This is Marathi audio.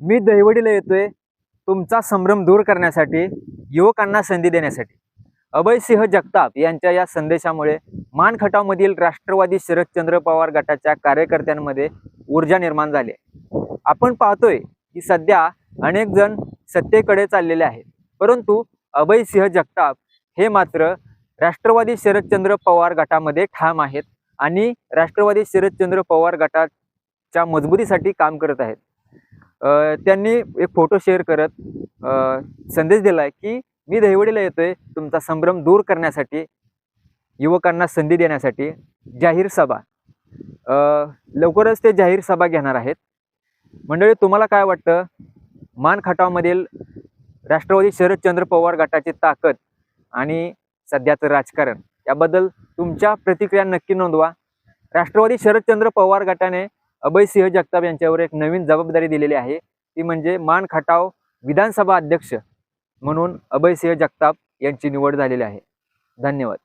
मी दहिवडीला येतोय तुमचा संभ्रम दूर करण्यासाठी, युवकांना संधी देण्यासाठी। अभयसिंह जगताप यांच्या या संदेशामुळे मान खटावमधील राष्ट्रवादी शरदचंद्र पवार गटाच्या कार्यकर्त्यांमध्ये ऊर्जा निर्माण झाली। आपण पाहतोय की सध्या अनेक जण सत्तेकडे चाललेले आहेत, परंतु अभयसिंह जगताप हे मात्र राष्ट्रवादी शरदचंद्र पवार गटामध्ये ठाम आहेत आणि राष्ट्रवादी शरदचंद्र पवार गटाच्या मजबुतीसाठी काम करत आहेत। त्यांनी एक फोटो शेअर करत संदेश दिलाय की मी दहिवडीला येतोय तुमचा संभ्रम दूर करण्यासाठी, युवकांना संधी देण्यासाठी। जाहीर सभा लवकरच ते जाहीर सभा घेणार आहेत। मंडळी, तुम्हाला काय वाटतं? मान खटावमधील राष्ट्रवादी शरदचंद्र पवार गटाची ताकद आणि सध्याचं राजकारण याबद्दल तुमच्या प्रतिक्रिया नक्की नोंदवा। राष्ट्रवादी शरदचंद्र पवार गटाने अभयसिंह जगताप यांच्यावर एक नवीन जबाबदारी दिलेली आहे, ती म्हणजे मान खटाव विधानसभा अध्यक्ष म्हणून अभयसिंह जगताप यांची निवड झालेली आहे। धन्यवाद।